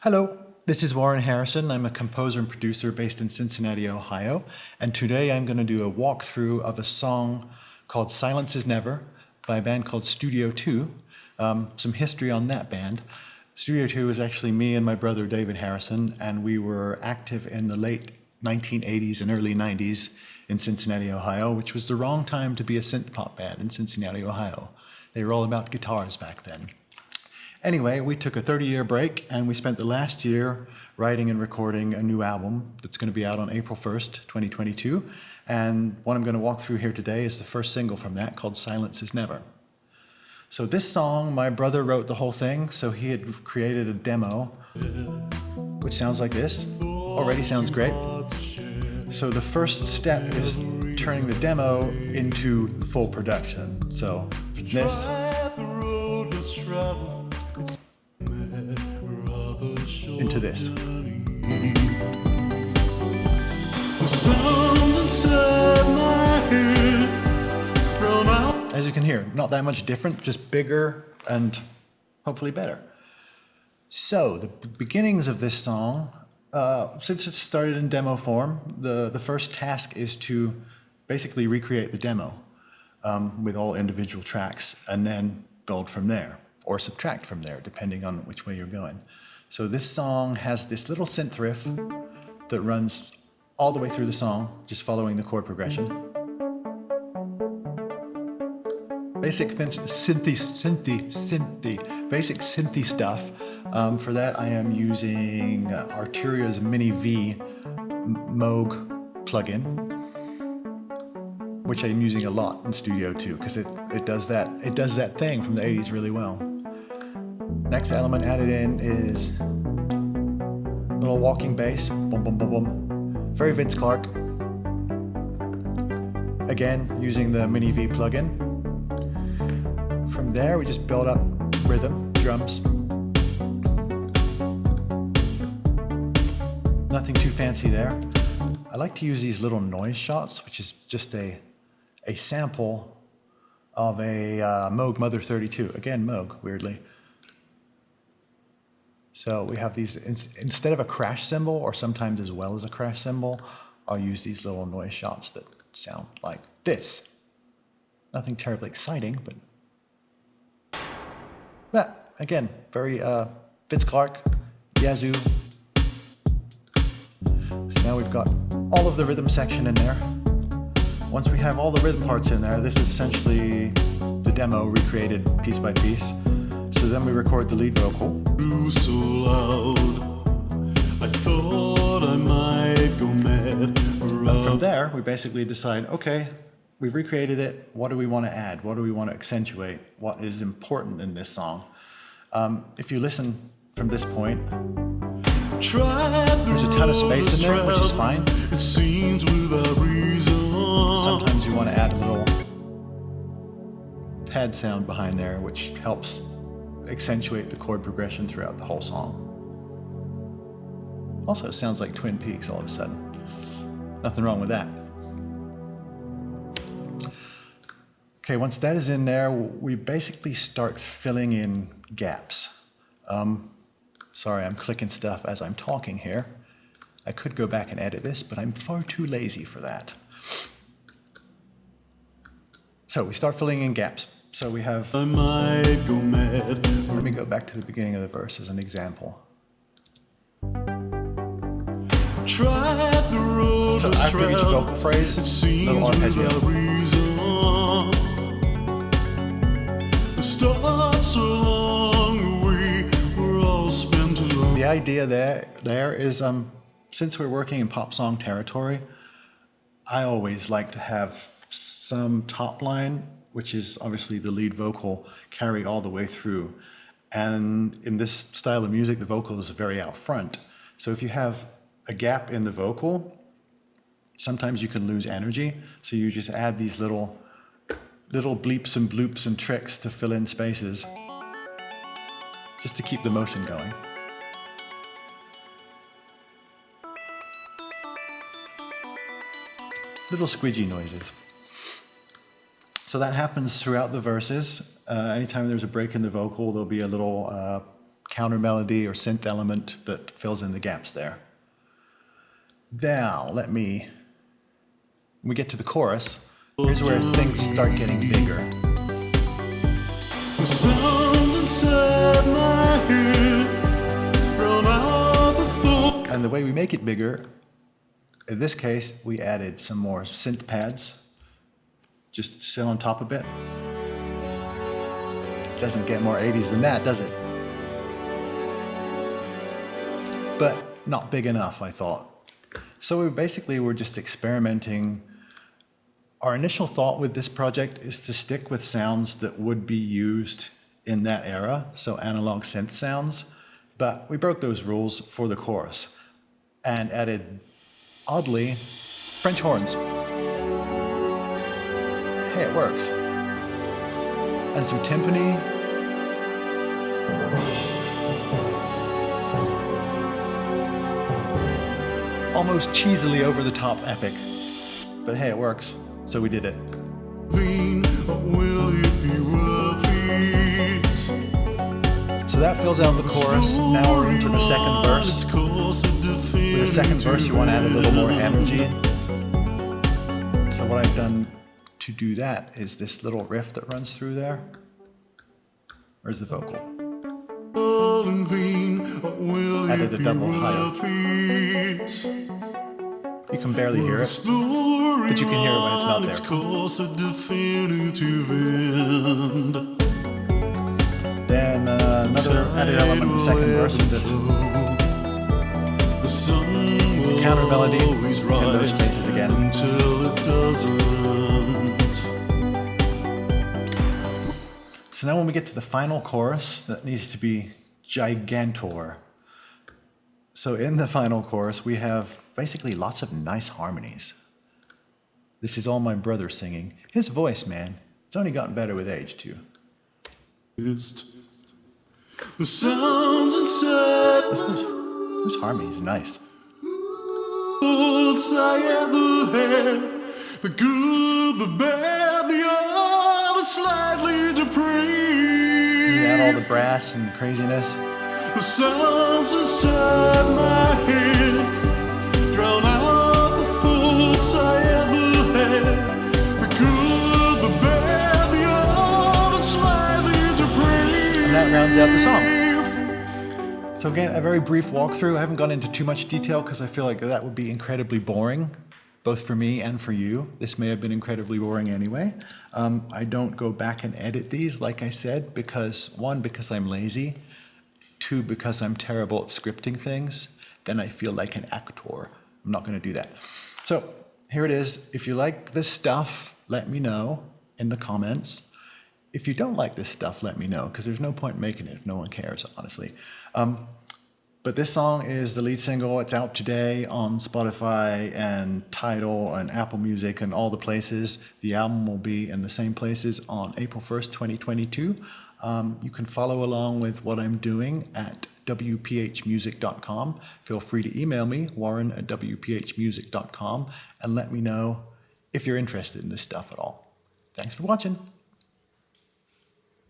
Hello, this is Warren Harrison. I'm a composer and producer based in Cincinnati, Ohio, and today I'm going to do a walkthrough of a song called Silence Is Never by a band called Studio 2. Some history on that band. Studio 2 is actually me and my brother David Harrison, and we were active in the late 1980s and early 90s in Cincinnati, Ohio, which was the wrong time to be a synth pop band in Cincinnati, Ohio. They were all about guitars back then. Anyway, we took a 30-year break, and we spent the last year writing and recording a new album that's going to be out on April 1st, 2022. And what I'm going to walk through here today is the first single from that, called Silence Is Never. So this song, my brother wrote the whole thing, so he had created a demo, which sounds like this. Already sounds great. So the first step is turning the demo into the full production. So this. Into this. As you can hear, not that much different, just bigger and hopefully better. So the beginnings of this song, since it started in demo form, the first task is to basically recreate the demo with all individual tracks and then build from there or subtract from there, depending on which way you're going. So this song has this little synth riff that runs all the way through the song, just following the chord progression. Basic synthy stuff. For that I am using Arteria's Mini V Moog plugin, which I'm using a lot in Studio 2 because it does that thing from the 80s really well. Next element added in is a little walking bass, boom, boom, boom, boom. Very Vince Clarke. Again, using the Mini V plugin. From there, we just build up rhythm, drums. Nothing too fancy there. I like to use these little noise shots, which is just a sample of a Moog Mother 32. Again, Moog, weirdly. So we have these, instead of a crash cymbal, or sometimes as well as a crash cymbal, I'll use these little noise shots that sound like this. Nothing terribly exciting, but again, very Vince Clarke, Yazoo. So now we've got all of the rhythm section in there. Once we have all the rhythm parts in there, this is essentially the demo recreated piece by piece. So then we record the lead vocal. So loud, I thought I might go mad. And from there, we basically decide, okay, we've recreated it. What do we want to add? What do we want to accentuate? What is important in this song? If you listen from this point, there's a ton of space in there, which is fine. Sometimes you want to add a little pad sound behind there, which helps accentuate the chord progression throughout the whole song. Also, it sounds like Twin Peaks all of a sudden. Nothing wrong with that. Okay, once that is in there, we basically start filling in gaps. Sorry, I'm clicking stuff as I'm talking here. I could go back and edit this, but I'm far too lazy for that. So we start filling in gaps. So we have, I might go mad. Let me go back to the beginning of the verse as an example. So after each vocal phrase, a little arpeggio. The idea there is, since we're working in pop song territory, I always like to have some top line, which is obviously the lead vocal, carry all the way through. And in this style of music, the vocal is very out front. So if you have a gap in the vocal, sometimes you can lose energy. So you just add these little bleeps and bloops and tricks to fill in spaces, just to keep the motion going. Little squidgy noises. So that happens throughout the verses. Anytime there's a break in the vocal, there'll be a little counter melody or synth element that fills in the gaps there. Now, when we get to the chorus, here's where things start getting bigger. The sounds inside my head drown out the thought. And the way we make it bigger, in this case, we added some more synth pads, just sit on top of it. Doesn't get more 80s than that, does it? But not big enough, I thought. So we basically were just experimenting. Our initial thought with this project is to stick with sounds that would be used in that era, so analog synth sounds, but we broke those rules for the chorus and added, oddly, French horns. Hey, it works. And some timpani. Almost cheesily over the top epic. But hey, it works. So we did it. Will it be worth it? So that fills out the chorus. Now we're into the second verse. With the second verse, you want to add a little more energy. So what I've done to do that is this little riff that runs through there. Where's the vocal? Added a double higher. You can barely hear it, but you can hear it when it's not there. Then another added element in the second verse is this counter melody in those spaces again. So now when we get to the final chorus, that needs to be gigantor. So in the final chorus, we have basically lots of nice harmonies. This is all my brother singing. His voice, man, it's only gotten better with age, too. The sounds inside Those harmonies are nice. thoughts I ever had, the good, the bad, the odd, and slightly depraved. You add all the brass and craziness. The sounds inside my head drown out the thoughts I ever had, the good, the bad, the odd, and slightly depraved. And that rounds out the song. So again, a very brief walkthrough. I haven't gone into too much detail because I feel like that would be incredibly boring, both for me and for you. This may have been incredibly boring anyway. I don't go back and edit these, like I said, because I'm lazy. 2, because I'm terrible at scripting things. Then I feel like an actor. I'm not going to do that. So here it is. If you like this stuff, let me know in the comments. If you don't like this stuff, let me know, because there's no point making it if no one cares, honestly. But this song is the lead single. It's out today on Spotify and Tidal and Apple Music and all the places. The album will be in the same places on April 1st, 2022. You can follow along with what I'm doing at wphmusic.com. Feel free to email me, warren@wphmusic.com, and let me know if you're interested in this stuff at all. Thanks for watching.